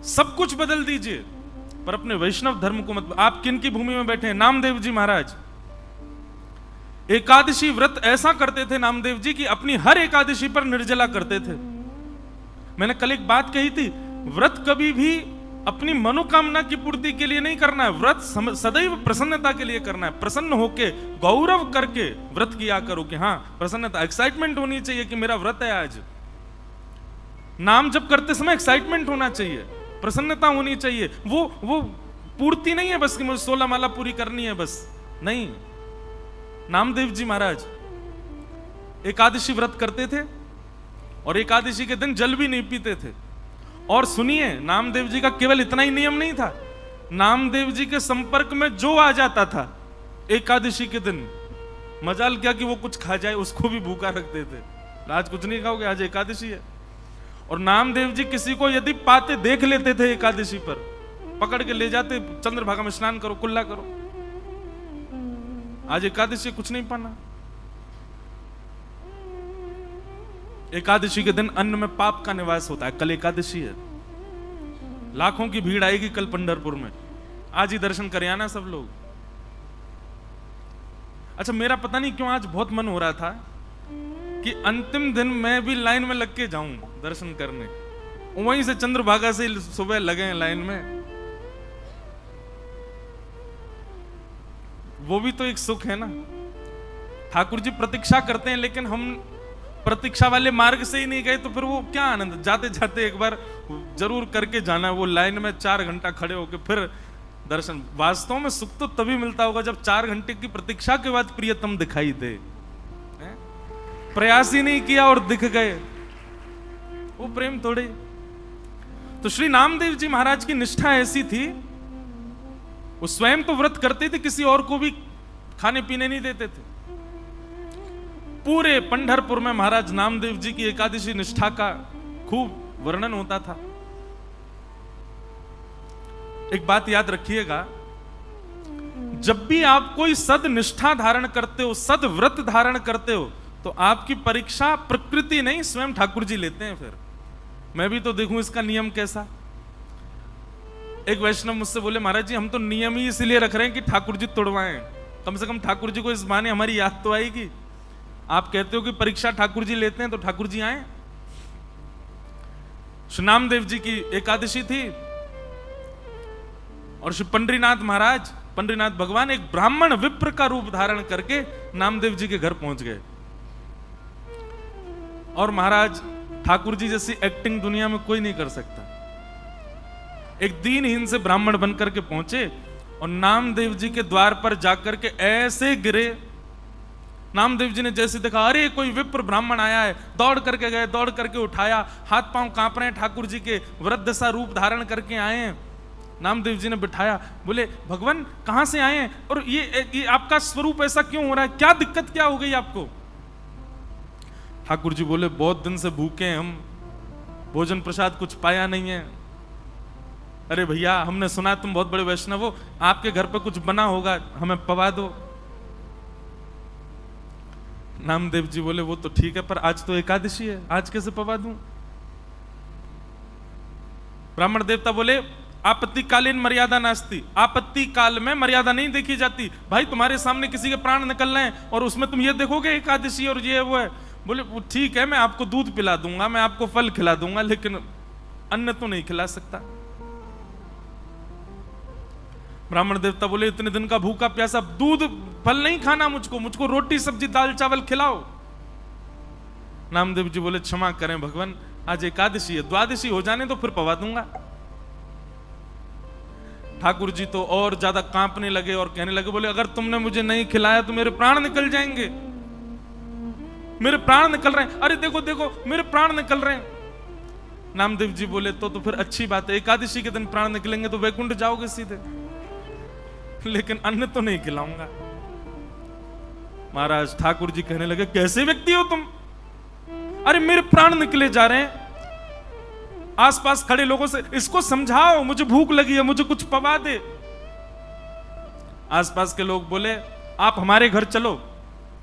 सब कुछ बदल दीजिए, पर अपने वैष्णव धर्म को मत। आप किन की भूमि में बैठे हैं? नामदेव जी महाराज एकादशी व्रत ऐसा करते थे नामदेव जी कि अपनी हर एकादशी पर निर्जला करते थे। मैंने कल एक बात कही थी, व्रत कभी भी अपनी मनोकामना की पूर्ति के लिए नहीं करना है, व्रत सदैव प्रसन्नता के लिए करना है। प्रसन्न होके गौरव करके व्रत किया करो कि हाँ प्रसन्नता, एक्साइटमेंट होनी चाहिए कि मेरा व्रत है आज। नाम जप करते समय एक्साइटमेंट होना चाहिए, प्रसन्नता होनी चाहिए। वो पूर्ति नहीं है बस कि मुझे 16 माला पूरी करनी है बस, नहीं। नामदेव जी महाराज एकादशी व्रत करते थे और एकादशी के दिन जल भी नहीं पीते थे। और सुनिए, नामदेव जी का केवल इतना ही नियम नहीं था, नामदेव जी के संपर्क में जो आ जाता था एकादशी के दिन, मजाल क्या कि वो कुछ खा जाए, उसको भी भूखा रखते थे। आज कुछ नहीं खाओगे, आज एकादशी है। और नामदेव जी किसी को यदि पाते देख लेते थे एकादशी पर, पकड़ के ले जाते, चंद्रभागा में स्नान करो, कुल्ला करो। आज एकादशी कुछ नहीं पाना। एकादशी के दिन अन्न में पाप का निवास होता है। कल एकादशी है, लाखों की भीड़ आएगी कल पंढरपुर में, आज ही दर्शन करे आना सब लोग। अच्छा, मेरा पता नहीं क्यों आज बहुत मन हो रहा था कि अंतिम दिन मैं भी लाइन में लग के जाऊं दर्शन करने। वहीं से चंद्रभागा से सुबह लगे हैं लाइन में। वो भी तो एक सुख है ना। ठाकुर जी प्रतीक्षा करते हैं, लेकिन हम प्रतीक्षा वाले मार्ग से ही नहीं गए तो फिर वो क्या आनंद। जाते जाते एक बार जरूर करके जाना, वो लाइन में 4 घंटा खड़े होके फिर दर्शन। वास्तव में सुख तो तभी मिलता होगा जब 4 घंटे की प्रतीक्षा के बाद प्रियतम दिखाई दे। प्रयास ही नहीं किया और दिख गए, वो प्रेम थोड़े। तो श्री नामदेव जी महाराज की निष्ठा ऐसी थी, वो स्वयं तो व्रत करते थे, किसी और को भी खाने पीने नहीं देते थे। पूरे पंढरपुर में महाराज नामदेव जी की एकादशी निष्ठा का खूब वर्णन होता था। एक बात याद रखिएगा, जब भी आप कोई सद निष्ठा धारण करते हो, सद व्रत धारण करते हो, तो आपकी परीक्षा प्रकृति नहीं स्वयं ठाकुर जी लेते हैं। फिर मैं भी तो देखूं इसका नियम कैसा। एक वैष्णव मुझसे बोले, महाराज जी हम तो नियम ही इसलिए रख रहे हैं कि ठाकुर जी तोड़वाएं, कम से कम ठाकुर जी को इस बहाने हमारी याद तो आएगी। आप कहते हो कि परीक्षा ठाकुर जी लेते हैं, तो ठाकुर जी आए। श्री नामदेव जी की एकादशी थी और श्री पंडरीनाथ महाराज, पंडरीनाथ भगवान एक ब्राह्मण विप्र का रूप धारण करके नामदेव जी के घर पहुंच गए। और महाराज ठाकुर जी जैसी एक्टिंग दुनिया में कोई नहीं कर सकता। एक दीनहीन से ब्राह्मण बनकर के पहुंचे और नामदेव जी के द्वार पर जाकर के ऐसे गिरे। नामदेव जी ने जैसे देखा, अरे कोई विप्र ब्राह्मण आया है, दौड़ करके गए, दौड़ करके उठाया, हाथ पांव कांप रहे हैं, ठाकुर जी के वृद्ध सा रूप धारण करके आए हैं। नामदेव जी ने बिठाया, बोले भगवान कहां से आए हैं और ये आपका स्वरूप ऐसा क्यों हो रहा है, क्या दिक्कत क्या हो गई आपको? ठाकुर जी बोले, बहुत दिन से भूखे हैं हम, भोजन प्रसाद कुछ पाया नहीं है। अरे भैया हमने सुना तुम बहुत बड़े वैष्णव हो, आपके घर पे कुछ बना होगा, हमें पवा दो। नामदेव जी बोले, वो तो ठीक है, पर आज तो एकादशी है, आज कैसे पवा दूं? ब्राह्मण देवता बोले, आपत्तिकालीन मर्यादा नास्ती, आपत्ति काल में मर्यादा नहीं देखी जाती। भाई तुम्हारे सामने किसी के प्राण निकल रहे हैं और उसमें तुम ये देखोगे एकादशी और ये वो है। बोले वो ठीक है, मैं आपको दूध पिला दूंगा, मैं आपको फल खिला दूंगा, लेकिन अन्न तो नहीं खिला सकता। ब्राह्मण देवता बोले, इतने दिन का भूखा प्यासा, दूध फल नहीं खाना मुझको रोटी सब्जी दाल चावल खिलाओ। नामदेव जी बोले, क्षमा करें भगवान, आज एकादशी है, द्वादशी हो जाने तो फिर पवा दूंगा। ठाकुर जी तो और ज्यादा कांपने लगे और कहने लगे, बोले अगर तुमने मुझे नहीं खिलाया तो मेरे प्राण निकल जाएंगे, मेरे प्राण निकल रहे हैं, अरे देखो देखो मेरे प्राण निकल रहे हैं। नामदेव जी बोले, तो फिर अच्छी बात है, एकादशी के दिन प्राण निकलेंगे तो वैकुंठ जाओगे सीधे, लेकिन अन्न तो नहीं खिलाऊंगा। महाराज ठाकुर जी कहने लगे, कैसे व्यक्ति हो तुम, अरे मेरे प्राण निकले जा रहे हैं। आसपास खड़े लोगों से इसको समझाओ, मुझे भूख लगी है, मुझे कुछ पवा दे। आसपास के लोग बोले, आप हमारे घर चलो,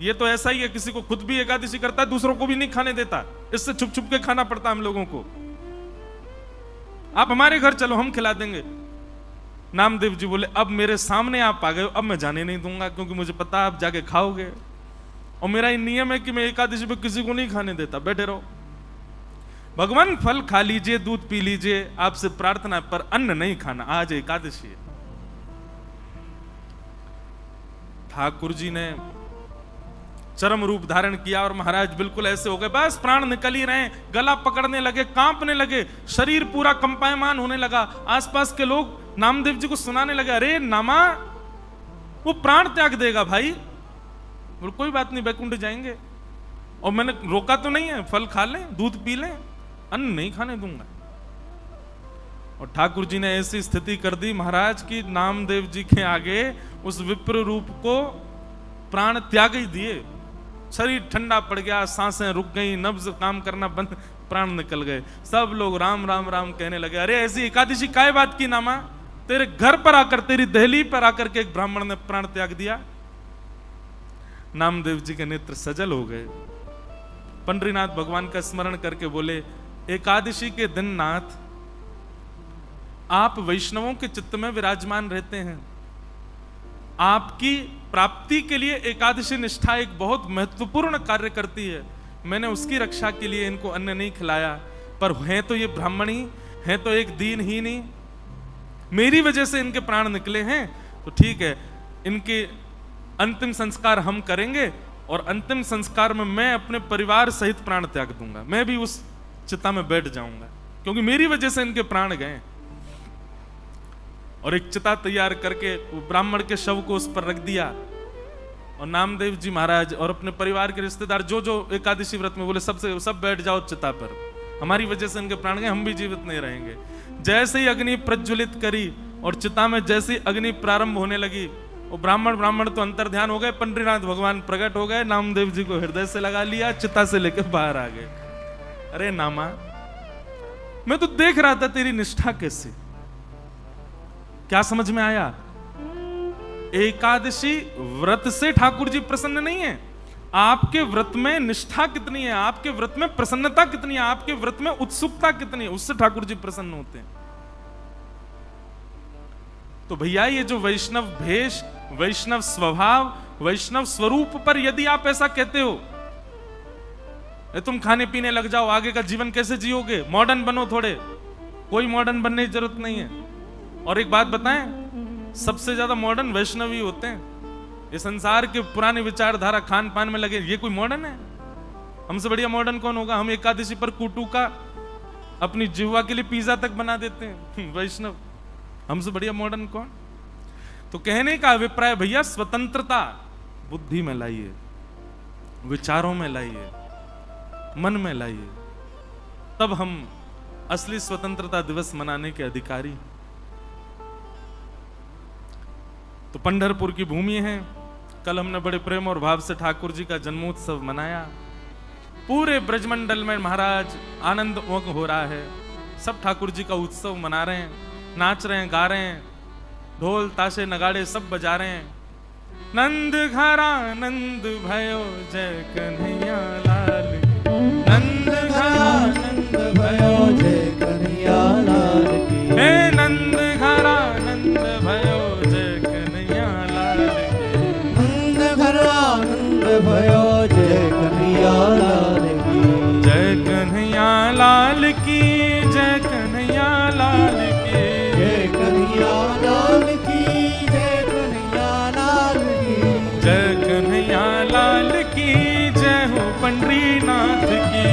ये तो ऐसा ही है, किसी को खुद भी एकादशी करता है, दूसरों को भी नहीं खाने देता, इससे छुप छुप के खाना पड़ता है हम लोगों को। आप हमारे घर चलो, हम खिला देंगे। नामदेव जी बोले अब मेरे सामने आप आ गए, अब मैं जाने नहीं दूंगा, क्योंकि मुझे पता आप जाके खाओगे, और मेरा ये नियम है कि मैं एकादशी पे किसी को नहीं खाने देता, बैठे रहो। भगवान फल खा लीजिए, दूध पी लीजिए, आपसे प्रार्थना, पर अन्न नहीं खाना, आज एकादशी है। ठाकुर जी ने चरम रूप धारण किया और महाराज बिल्कुल ऐसे हो गए, बस प्राण निकल ही रहे, गला पकड़ने लगे, कांपने लगे, शरीर पूरा कंपायमान होने लगा। आसपास के लोग नामदेव जी को सुनाने लगे, अरे नामा वो प्राण त्याग देगा भाई। बोल कोई बात नहीं, बैकुंठ जाएंगे, और मैंने रोका तो नहीं है, फल खा लें, दूध पी लें, अन्न नहीं खाने दूंगा। और ठाकुर जी ने ऐसी स्थिति कर दी महाराज की नामदेव जी के आगे उस विप्र रूप को प्राण त्याग ही दिए। शरीर ठंडा पड़ गया, सांसें रुक गई, नब्ज काम करना बंद, प्राण निकल गए। सब लोग राम राम राम कहने लगे, अरे ऐसी एकादशी काय बात की नामा, तेरे घर पर आकर, तेरी दहली पर आकर के एक ब्राह्मण ने प्राण त्याग दिया। नामदेव जी के नेत्र सजल हो गए, पंडरीनाथ भगवान का स्मरण करके बोले, एकादशी के दिन नाथ आप वैष्णवों के चित्त में विराजमान रहते हैं, आपकी प्राप्ति के लिए एकादशी निष्ठा एक बहुत महत्वपूर्ण कार्य करती है। मैंने उसकी रक्षा के लिए इनको अन्न नहीं खिलाया, पर हैं तो ये ब्राह्मणी, हैं तो एक दीनहीनी, मेरी वजह से इनके प्राण निकले हैं, तो ठीक है, इनके अंतिम संस्कार हम करेंगे, और अंतिम संस्कार में मैं अपने परिवार सहित प्राण त्याग दूंगा, मैं भी उस चिता में बैठ जाऊंगा, क्योंकि मेरी वजह से इनके प्राण गए। और एक चिता तैयार करके वो ब्राह्मण के शव को उस पर रख दिया, और नामदेव जी महाराज और अपने परिवार के रिश्तेदार जो जो एकादशी व्रत में बोले, सब बैठ जाओ चिता पर, हमारी वजह से इनके प्राण गए, हम भी जीवित नहीं रहेंगे। जैसे ही अग्नि प्रज्वलित करी और चिता में जैसे ही अग्नि प्रारंभ होने लगी, वो ब्राह्मण तो अंतर ध्यान हो गए, पंडरीनाथ भगवान प्रकट हो गए, नामदेव जी को हृदय से लगा लिया, चिता से लेकर बाहर आ गए। अरे नामा, मैं तो देख रहा था तेरी निष्ठा कैसी, क्या समझ में आया? एकादशी व्रत से ठाकुर जी प्रसन्न नहीं है, आपके व्रत में निष्ठा कितनी है, आपके व्रत में प्रसन्नता कितनी है, आपके व्रत में उत्सुकता कितनी है, उससे ठाकुर जी प्रसन्न होते हैं। तो भैया ये जो वैष्णव भेष, वैष्णव स्वभाव, वैष्णव स्वरूप पर यदि आप ऐसा कहते हो, तुम खाने पीने लग जाओ, आगे का जीवन कैसे जियोगे, मॉडर्न बनो थोड़े, कोई मॉडर्न बनने की जरूरत नहीं है। और एक बात बताएं, सबसे ज्यादा मॉडर्न वैष्णव ही होते हैं। ये संसार के पुराने विचारधारा खान पान में लगे, ये कोई मॉडर्न है? हमसे बढ़िया मॉडर्न कौन होगा? हम एकादशी पर कुटू का अपनी जिह्वा के लिए पिज्जा तक बना देते हैं वैष्णव, हमसे बढ़िया मॉडर्न कौन? तो कहने का अभिप्राय भैया, स्वतंत्रता बुद्धि में लाइए, विचारों में लाइए, मन में लाइए, तब हम असली स्वतंत्रता दिवस मनाने के अधिकारी। तो पंढरपुर की भूमि है, कल हमने बड़े प्रेम और भाव से ठाकुर जी का जन्मोत्सव मनाया, पूरे ब्रजमंडल में महाराज आनंद मग्न हो रहा है, सब ठाकुर जी का उत्सव मना रहे हैं, नाच रहे हैं, गा रहे हैं, ढोल ताशे नगाड़े सब बजा रहे हैं। नंद घरा नंद भयो जय कन्हैया लाल, नंद घरा नंद भयो जय कन्हैया लाल की, हे नंद घरा नंद भयो जय कन्हैया लाल की, नंद घरा नंद भयो जय कन्हैया लाल की, जय कन्हैया लाल की, जय कन्हैया लाल की, जय कन्हैया लाल की, जय कन्हैया लाल की, जय कन्हैया लाल की, जय हो पंडरीनाथ की।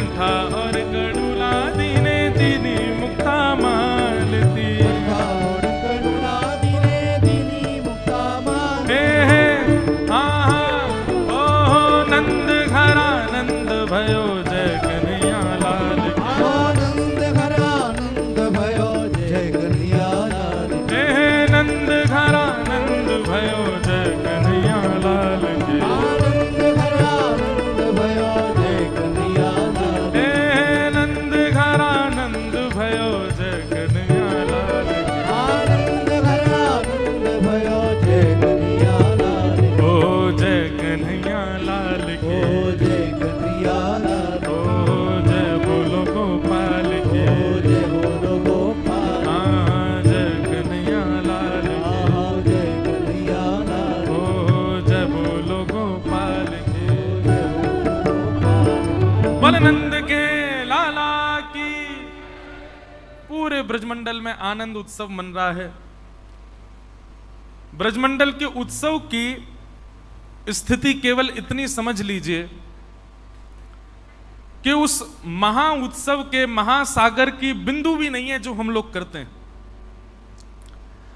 कंठा और गडुला दीने दीनी मुक्ता मालती और करुणा दिने दिनी मुक्ता मालती हाँ हाँ ओ नंद घरा नंद भयो जय कन्हैया लाल की आनंद घरा नंद भयो जय कन्हैया लाल की नंद घरा नंद भयो जय कन्हैया लाल की आनंद घरा नंद भयो जय कन्हैया लाल की नंद घरा नंद भयो जय कन्हैया लाल की आनंद घरा नंद भयो जय कन्हैया लाल की ओ जय कन्हैया लाल की ओ जय कन्हैया लाल ओ जय बोलो गोपाल की ओ जय बोलो गोपाल हाँ जय कन्हैया लाल की आहा जय कन्हैया लाल ओ जय बोलो गोपाल की जय बोलो गोपाल बलनंद के लाला की। पूरे ब्रजमंडल में आनंद उत्सव मन रहा है। ब्रजमंडल के उत्सव की स्थिति केवल इतनी समझ लीजिए कि उस महा उत्सव के महासागर की बिंदु भी नहीं है जो हम लोग करते हैं।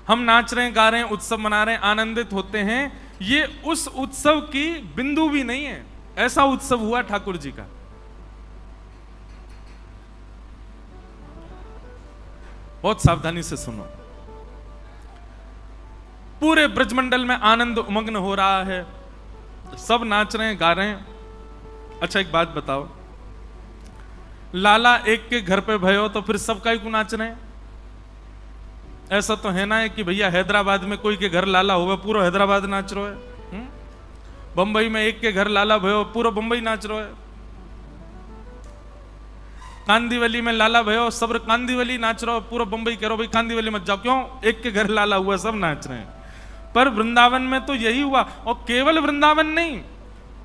हम नाच रहे हैं, गा रहे हैं, उत्सव मना रहे हैं, आनंदित होते हैं, ये उस उत्सव की बिंदु भी नहीं है। ऐसा उत्सव हुआ ठाकुर जी का। बहुत सावधानी से सुनो। पूरे ब्रजमंडल में आनंद उमग्न हो रहा है, सब नाच रहे हैं, गा रहे हैं। अच्छा एक बात बताओ, लाला एक के घर पे भयो तो फिर सब काहे को नाच रहे हैं? ऐसा तो है ना है कि भैया हैदराबाद में कोई के घर लाला होगा पूरा हैदराबाद नाच रहा है। बंबई में एक के घर लाला भयो पूरा बंबई नाच रहा है। कांदीवली में लाला भयो सब कांदीवली नाच रहा हो, पूरा बंबई कह रहा हो भाई कांदीवली मत जाओ। क्यों? एक के घर लाला हुआ, सब नाच रहे हैं। पर वृंदावन में तो यही हुआ, और केवल वृंदावन नहीं,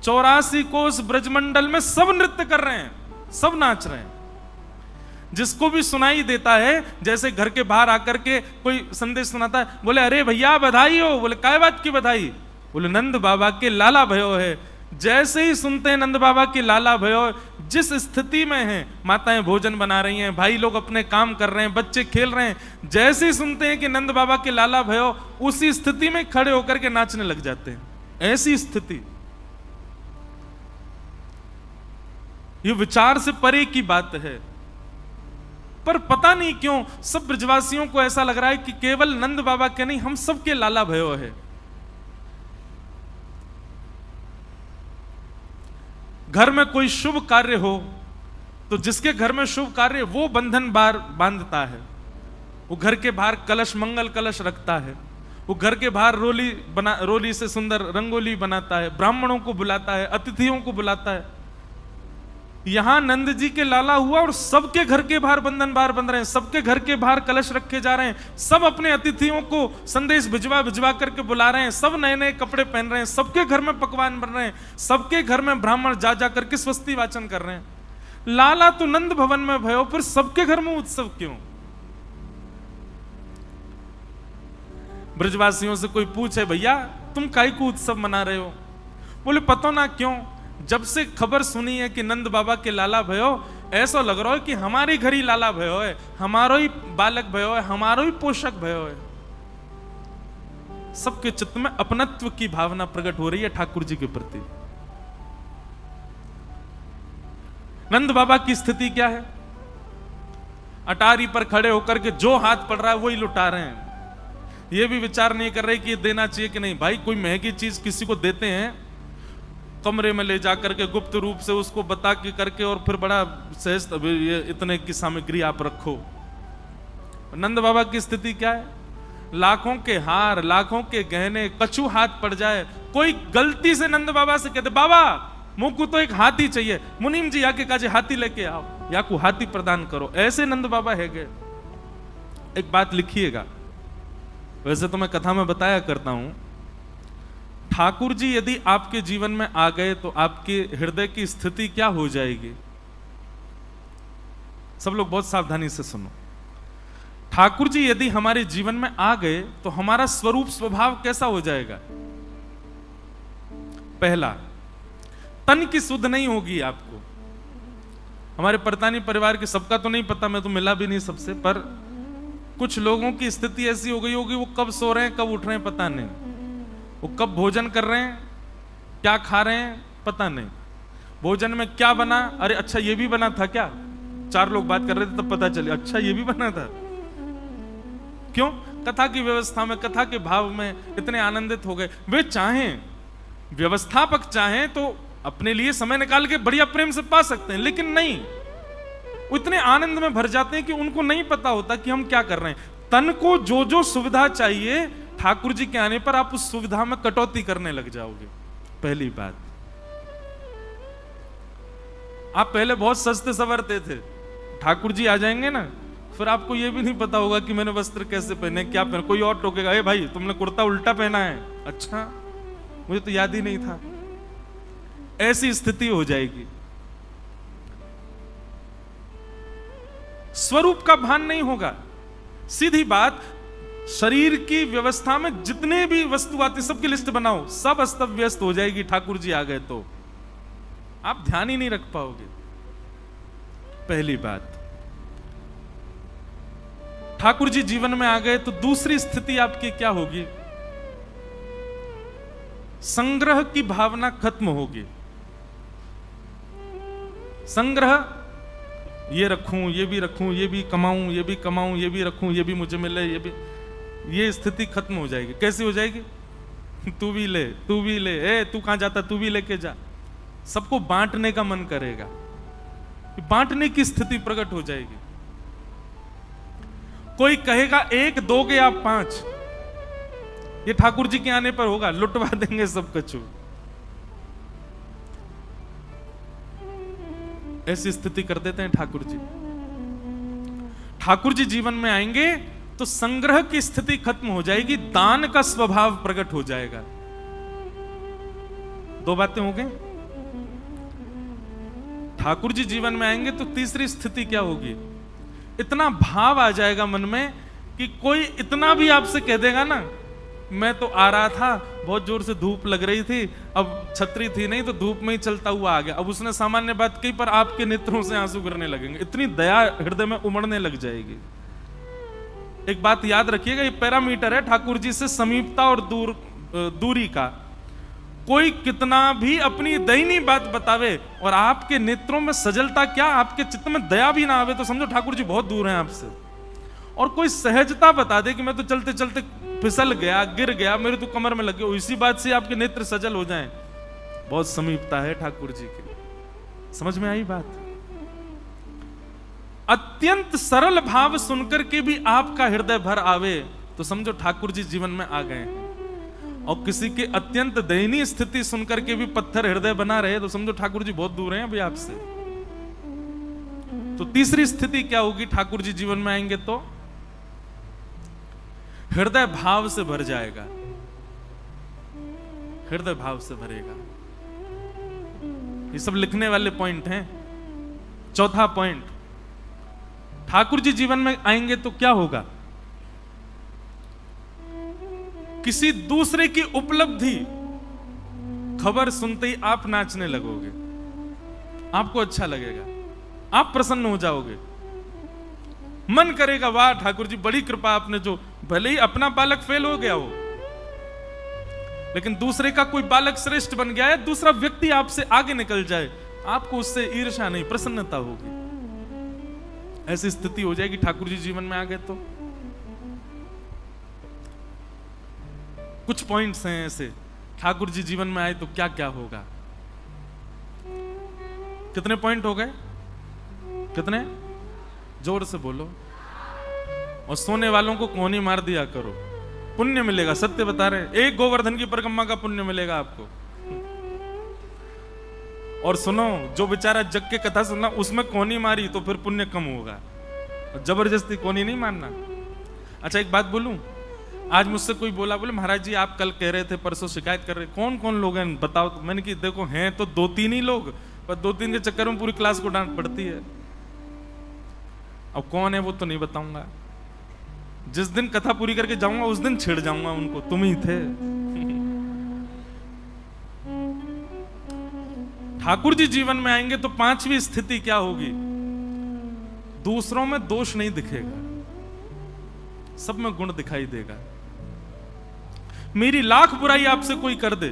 84 कोस ब्रजमंडल में सब नृत्य कर रहे हैं, सब नाच रहे हैं। जिसको भी सुनाई देता है, जैसे घर के बाहर आकर के कोई संदेश सुनाता है, बोले अरे भैया बधाई हो। बोले काय बात की बधाई? बोले नंद बाबा के लाला भयो है। जैसे ही सुनते हैं नंद बाबा के लाला भयो, जिस स्थिति में हैं, माताएं भोजन बना रही हैं, भाई लोग अपने काम कर रहे हैं, बच्चे खेल रहे हैं, जैसे ही सुनते हैं कि नंद बाबा के लाला भयो, उसी स्थिति में खड़े होकर के नाचने लग जाते हैं। ऐसी स्थिति, ये विचार से परे की बात है। पर पता नहीं क्यों सब ब्रजवासियों को ऐसा लग रहा है कि केवल नंद बाबा के नहीं, हम सबके लाला भयो है। घर में कोई शुभ कार्य हो तो जिसके घर में शुभ कार्य, वो बंधन बार बांधता है, वो घर के बाहर कलश, मंगल कलश रखता है, वो घर के बाहर रोली से सुंदर रंगोली बनाता है, ब्राह्मणों को बुलाता है, अतिथियों को बुलाता है। यहां नंद जी के लाला हुआ और सबके घर के बाहर बंधन बार बंध रहे हैं, सबके घर के बाहर कलश रखे जा रहे हैं, सब अपने अतिथियों को संदेश भिजवा करके बुला रहे हैं, सब नए नए कपड़े पहन रहे हैं, सबके घर में पकवान बन रहे हैं, सबके घर में ब्राह्मण जा करके स्वस्ति वाचन कर रहे हैं। लाला तो नंद भवन में भयो, फिर सबके घर में उत्सव क्यों? ब्रजवासियों से कोई पूछे भैया तुम काहे को उत्सव मना रहे हो? बोले पता ना क्यों, जब से खबर सुनी है कि नंद बाबा के लाला भयो, ऐसा लग रहा है कि हमारे घर ही लाला भयो है, हमारा ही बालक भयो है, हमारा ही पोषक भयो है। सबके चित्त में अपनत्व की भावना प्रकट हो रही है ठाकुर जी के प्रति। नंद बाबा की स्थिति क्या है? अटारी पर खड़े होकर के जो हाथ पड़ रहा है वही लुटा रहे हैं। ये भी विचार नहीं कर रहे कि ये देना चाहिए कि नहीं। भाई कोई महंगी चीज किसी को देते हैं, कमरे में ले जाकर के गुप्त रूप से उसको बता के करके, और फिर बड़ा सहज, ये इतने की सामग्री आप रखो। नंद बाबा की स्थिति क्या है? लाखों के हार, लाखों के गहने, कछु हाथ पड़ जाए, कोई गलती से नंद बाबा से कहते बाबा मुझको तो एक हाथी चाहिए, मुनीम जी आके काजे हाथी लेके आओ या को हाथी प्रदान करो। ऐसे नंद बाबा है गए। एक बात लिखिएगा, वैसे तो मैं कथा में बताया करता हूं, ठाकुर जी यदि आपके जीवन में आ गए तो आपके हृदय की स्थिति क्या हो जाएगी? सब लोग बहुत सावधानी से सुनो। ठाकुर जी यदि हमारे जीवन में आ गए तो हमारा स्वरूप स्वभाव कैसा हो जाएगा? पहला, तन की सुध नहीं होगी आपको। हमारे परतानी परिवार के सबका तो नहीं पता, मैं तो मिला भी नहीं सबसे, पर कुछ लोगों की स्थिति ऐसी हो गई होगी, वो कब सो रहे हैं कब उठ रहे हैं पता नहीं, वो कब भोजन कर रहे हैं, क्या खा रहे हैं पता नहीं, भोजन में क्या बना, अरे अच्छा ये भी बना था क्या, 4 लोग बात कर रहे थे तब पता चले अच्छा ये भी बना था। क्यों? कथा की व्यवस्था में, कथा के भाव में इतने आनंदित हो गए। वे चाहें, व्यवस्थापक चाहें तो अपने लिए समय निकाल के बढ़िया प्रेम से पा सकते हैं, लेकिन नहीं, वो इतने आनंद में भर जाते हैं कि उनको नहीं पता होता कि हम क्या कर रहे हैं। तन को जो जो सुविधा चाहिए, ठाकुर जी के आने पर आप उस सुविधा में कटौती करने लग जाओगे। पहली बात, आप पहले बहुत सस्ते संवरते थे, ठाकुर जी आ जाएंगे ना, फिर आपको यह भी नहीं पता होगा कि मैंने वस्त्र कैसे पहने, क्या पहने। कोई और टोकेगा, ए भाई तुमने कुर्ता उल्टा पहना है, अच्छा मुझे तो याद ही नहीं था। ऐसी स्थिति हो जाएगी, स्वरूप का भान नहीं होगा। सीधी बात, शरीर की व्यवस्था में जितने भी वस्तु आती सबकी लिस्ट बनाओ, सब अस्त व्यस्त हो जाएगी। ठाकुर जी आ गए तो आप ध्यान ही नहीं रख पाओगे। पहली बात, ठाकुर जी जीवन में आ गए तो दूसरी स्थिति आपकी क्या होगी? संग्रह की भावना खत्म होगी। संग्रह, ये रखूं, ये भी रखूं, ये भी कमाऊं, ये भी कमाऊं, ये भी रखूं, ये भी मुझे मिले, ये भी, ये स्थिति खत्म हो जाएगी। कैसी हो जाएगी? तू भी ले, तू भी ले, ए तू कहां जाता, तू भी लेके जा। सबको बांटने का मन करेगा, बांटने की स्थिति प्रकट हो जाएगी। कोई कहेगा 1 दोगे आप 5, ये ठाकुर जी के आने पर होगा, लुटवा देंगे सब कछु। ऐसी स्थिति कर देते हैं ठाकुर जी। ठाकुर जी जीवन में आएंगे तो संग्रह की स्थिति खत्म हो जाएगी, दान का स्वभाव प्रकट हो जाएगा। 2 बातें हो गई। ठाकुर जी जीवन में आएंगे तो तीसरी स्थिति क्या होगी? इतना भाव आ जाएगा मन में कि कोई इतना भी आपसे कह देगा ना, मैं तो आ रहा था, बहुत जोर से धूप लग रही थी, अब छतरी थी नहीं तो धूप में ही चलता हुआ आ गया। अब उसने सामान्य बात कही पर आपके नेत्रों से आंसू गिरने लगेंगे, इतनी दया हृदय में उमड़ने लग जाएगी। एक बात याद रखिएगा, ये पैरामीटर है ठाकुर जी से समीपता और दूरी का। कोई कितना भी अपनी दयनीय बात बतावे और आपके नेत्रों में सजलता क्या, आपके चित्त में दया भी ना आवे, तो समझो ठाकुर जी बहुत दूर हैं आपसे। और कोई सहजता बता दे कि मैं तो चलते चलते फिसल गया, गिर गया, मेरे तो कमर में लग गया, इसी बात से आपके नेत्र सजल हो जाएं, बहुत समीपता है ठाकुर जी की। समझ में आई बात? अत्यंत सरल भाव सुनकर के भी आपका हृदय भर आवे तो समझो ठाकुर जी जीवन में आ गए हैं। और किसी के अत्यंत दयनीय स्थिति सुनकर के भी पत्थर हृदय बना रहे तो समझो ठाकुर जी बहुत दूर हैं अभी आपसे। तो तीसरी स्थिति क्या होगी? ठाकुर जी जीवन में आएंगे तो हृदय भाव से भर जाएगा, हृदय भाव से भरेगा। ये सब लिखने वाले पॉइंट हैं। चौथा पॉइंट, ठाकुर जी जीवन में आएंगे तो क्या होगा? किसी दूसरे की उपलब्धि खबर सुनते ही आप नाचने लगोगे, आपको अच्छा लगेगा, आप प्रसन्न हो जाओगे, मन करेगा वाह ठाकुर जी बड़ी कृपा आपने, जो भले ही अपना बालक फेल हो गया हो लेकिन दूसरे का कोई बालक श्रेष्ठ बन गया है, दूसरा व्यक्ति आपसे आगे निकल जाए, आपको उससे ईर्ष्या नहीं प्रसन्नता होगी। ऐसी स्थिति हो जाएगी ठाकुर जी जीवन में आ गए तो। कुछ पॉइंट्स हैं ऐसे, ठाकुर जी जीवन में आए तो क्या क्या होगा। कितने पॉइंट हो गए? कितने? जोर से बोलो। और सोने वालों को कोहनी मार दिया करो, पुण्य मिलेगा। सत्य बता रहे हैं, 1 गोवर्धन की परिक्रमा का पुण्य मिलेगा आपको। और सुनो, जो बेचारा जग के कथा सुनना उसमें कोहनी मारी तो फिर पुण्य कम होगा, जबरदस्ती कोहनी नहीं मारना। अच्छा एक बात बोलूं, आज मुझसे कोई बोला, बोले महाराज जी आप कल कह रहे थे, परसों शिकायत कर रहे, कौन कौन लोग हैं बताओ तो। मैंने कि देखो हैं तो 2-3 ही लोग, पर 2-3 के चक्कर में पूरी क्लास को डांट पड़ती है। अब कौन है वो तो नहीं बताऊंगा, जिस दिन कथा पूरी करके जाऊंगा उस दिन छेड़ जाऊंगा उनको, तुम ही थे। ठाकुर जी जीवन में आएंगे तो पांचवी स्थिति क्या होगी? दूसरों में दोष नहीं दिखेगा, सब में गुण दिखाई देगा। मेरी लाख बुराई आपसे कोई कर दे,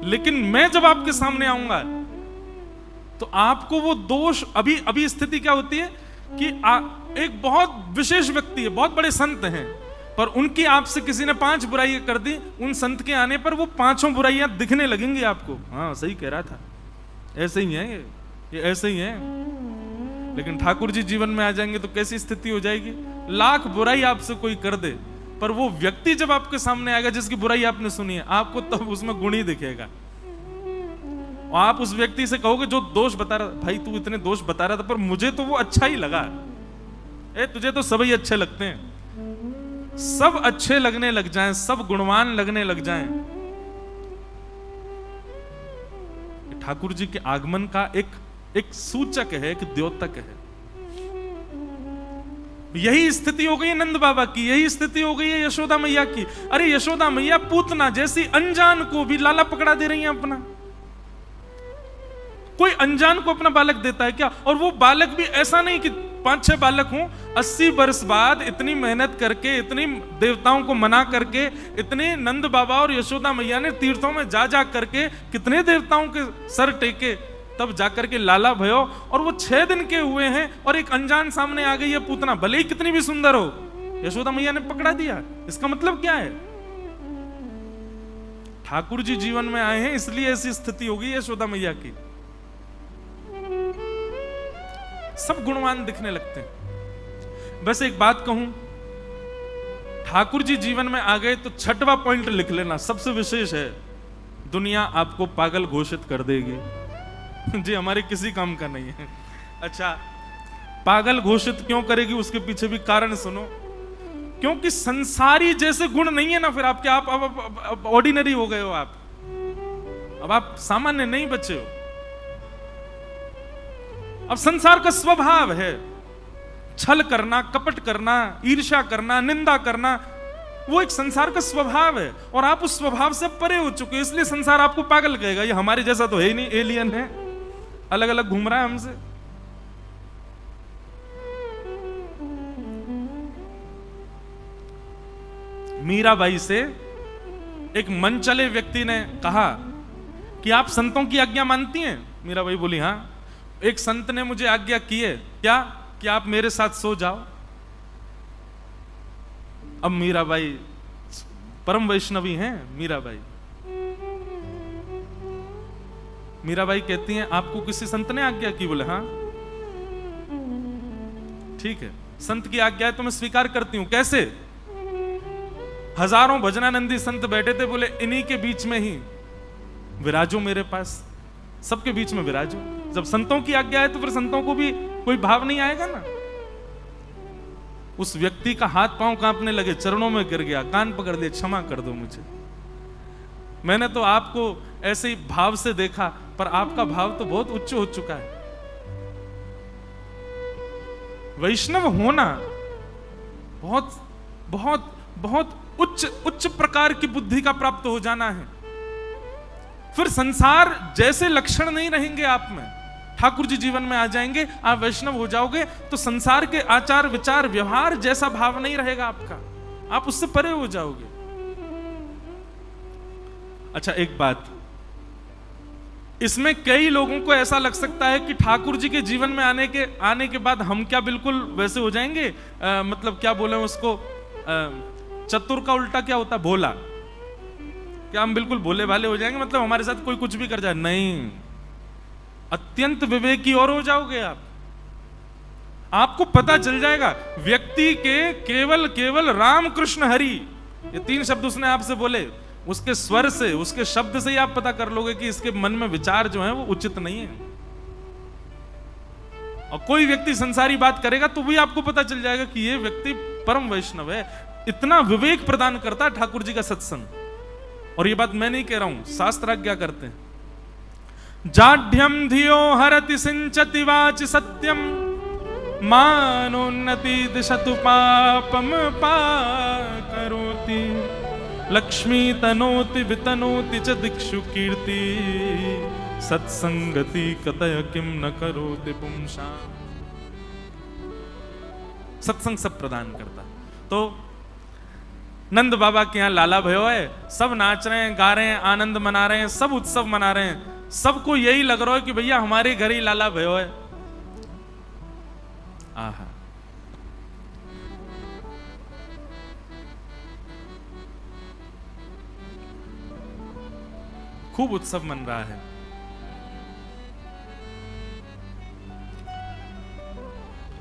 लेकिन मैं जब आपके सामने आऊंगा तो आपको वो दोष, अभी स्थिति क्या होती है कि एक बहुत विशेष व्यक्ति है, बहुत बड़े संत हैं, पर उनकी आपसे किसी ने 5 बुराइयां कर दी, उन संत के आने पर वो 5 बुराइयां दिखने लगेंगी आपको। हाँ सही कह रहा था, ऐसे ही है ये ऐसे ही है। लेकिन ठाकुर जी जीवन में आ जाएंगे तो कैसी स्थिति हो जाएगी? लाख बुराई आपसे कोई कर दे, पर वो व्यक्ति जब आपके सामने आएगा जिसकी बुराई आपने सुनी है, आपको तब उसमें गुण ही दिखेगा। और आप उस व्यक्ति से कहोगे जो दोष बता रहा, भाई तू इतने दोष बता रहा था पर मुझे तो वो अच्छा ही लगा। तुझे तो सभी अच्छे लगते हैं। सब अच्छे लगने लग जाएं, सब गुणवान लगने लग जाएं, ठाकुर जी के आगमन का एक सूचक है, एक द्योतक है। यही स्थिति हो गई नंद बाबा की, यही स्थिति हो गई है यशोदा मैया की। अरे यशोदा मैया पूतना जैसी अनजान को भी लाला पकड़ा दे रही है अपना। कोई अनजान को अपना बालक देता है क्या? और वो बालक भी ऐसा नहीं कि 5-6 बालक हों, 80 वर्ष बाद इतनी मेहनत करके, इतनी देवताओं को मना करके, इतने नंद बाबा और यशोदा मैया ने तीर्थों में जा करके कितने देवताओं के सर टेके, तब जाकर के लाला भयो। और वो 6 दिन के हुए हैं और एक अनजान सामने आ गई है पूतना, भले ही कितनी भी सुंदर हो, यशोदा मैया ने पकड़ा दिया। इसका मतलब क्या है? ठाकुर जी जीवन में आए हैं इसलिए ऐसी स्थिति होगी यशोदा मैया की। सब गुणवान दिखने लगते हैं। बस एक बात कहूं, ठाकुर जी जीवन में आ गए तो 6वां पॉइंट लिख लेना, सबसे विशेष है। दुनिया आपको पागल घोषित कर देगी। जी हमारे किसी काम का नहीं है। अच्छा, पागल घोषित क्यों करेगी उसके पीछे भी कारण सुनो। क्योंकि संसारी जैसे गुण नहीं है ना फिर आपके, आप अब ऑर्डिनरी हो गए हो, अब आप सामान्य नहीं बचे हो। अब संसार का स्वभाव है छल करना, कपट करना, ईर्ष्या करना, निंदा करना, वो एक संसार का स्वभाव है। और आप उस स्वभाव से परे हो चुके हो, इसलिए संसार आपको पागल कहेगा। ये हमारे जैसा तो है ही नहीं, एलियन है, अलग अलग घूम रहा है हमसे। मीराबाई से एक मनचले व्यक्ति ने कहा कि आप संतों की आज्ञा मानती हैं? मीराबाई बोली हाँ। एक संत ने मुझे आज्ञा की है, क्या? कि आप मेरे साथ सो जाओ। अब मीराबाई परम वैष्णवी हैं। मीराबाई कहती हैं आपको किसी संत ने आज्ञा की? बोले हाँ। ठीक है, संत की आज्ञा है तो मैं स्वीकार करती हूं। कैसे? हजारों भजनानंदी संत बैठे थे, बोले इन्हीं के बीच में ही विराजो मेरे पास, सबके बीच में विराजो। जब संतों की आज्ञा है तो फिर संतों को भी कोई भाव नहीं आएगा ना। उस व्यक्ति का हाथ पांव कांपने लगे, चरणों में गिर गया, कान पकड़ दिए, क्षमा कर दो मुझे, मैंने तो आपको ऐसे ही भाव से देखा, पर आपका भाव तो बहुत उच्च हो चुका है। वैष्णव होना बहुत बहुत बहुत उच्च प्रकार की बुद्धि का प्राप्त हो जाना है। फिर संसार जैसे लक्षण नहीं रहेंगे आप में। ठाकुर जी जीवन में आ जाएंगे, आप वैष्णव हो जाओगे तो संसार के आचार विचार व्यवहार जैसा भाव नहीं रहेगा आपका, आप उससे परे हो जाओगे। अच्छा एक बात, इसमें कई लोगों को ऐसा लग सकता है कि ठाकुर जी के जीवन में आने के बाद हम क्या बिल्कुल वैसे हो जाएंगे? मतलब क्या बोले उसको, चतुर का उल्टा क्या होता है? भोला। क्या हम बिल्कुल भोले भाले हो जाएंगे? मतलब हमारे साथ कोई कुछ भी कर जाए? नहीं, अत्यंत विवेकी और हो जाओगे आप। आपको पता चल जाएगा व्यक्ति के केवल राम कृष्ण हरि, ये 3 शब्द उसने आपसे बोले, उसके स्वर से, उसके शब्द से ही आप पता कर लोगे कि इसके मन में विचार जो है वो उचित नहीं है। और कोई व्यक्ति संसारी बात करेगा तो भी आपको पता चल जाएगा कि ये व्यक्ति परम वैष्णव है। इतना विवेक प्रदान करता है ठाकुर जी का सत्संग। और ये बात मैं नहीं कह रहा हूं, शास्त्र क्या करते हैं। जाढ्यम धियो हरति सिंचति वाच सत्यम, मानोन्नति दिशतु पापम पाकरोति, लक्ष्मी तनोति वितनोति च दिक्षु कीर्ति, सत्संगति कतय किम न करोति पुंसा। सत्संग सब प्रदान करता। तो नंद बाबा के यहाँ लाला भयो है, सब नाच रहे हैं, गा रहे हैं, आनंद मना रहे हैं, सब उत्सव मना रहे हैं। सबको यही लग रहा है कि भैया हमारे घर ही लाला भयो है। आहा, खूब उत्सव मन रहा है।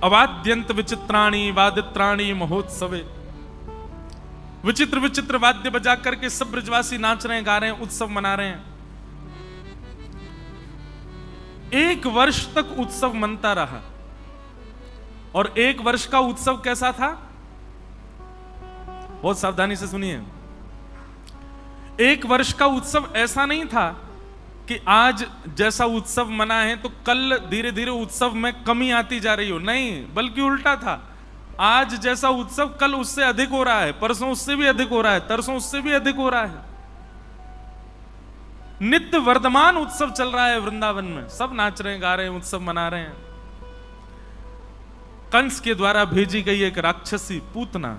अवाद्यंत विचित्राणी वादित्राणी महोत्सवे। विचित्र विचित्र वाद्य बजा करके सब ब्रजवासी नाच रहे हैं, गा रहे हैं, उत्सव मना रहे हैं। 1 वर्ष तक उत्सव मनता रहा। और 1 वर्ष का उत्सव कैसा था? बहुत सावधानी से सुनिए। 1 वर्ष का उत्सव ऐसा नहीं था कि आज जैसा उत्सव मना है तो कल धीरे धीरे उत्सव में कमी आती जा रही हो, नहीं, बल्कि उल्टा था। आज जैसा उत्सव कल उससे अधिक हो रहा है, परसों उससे भी अधिक हो रहा है, तरसों उससे भी अधिक हो रहा है। नित्य वर्तमान उत्सव चल रहा है वृंदावन में। सब नाच रहे हैं, गा रहे हैं, उत्सव मना रहे हैं। कंस के द्वारा भेजी गई एक राक्षसी पूतना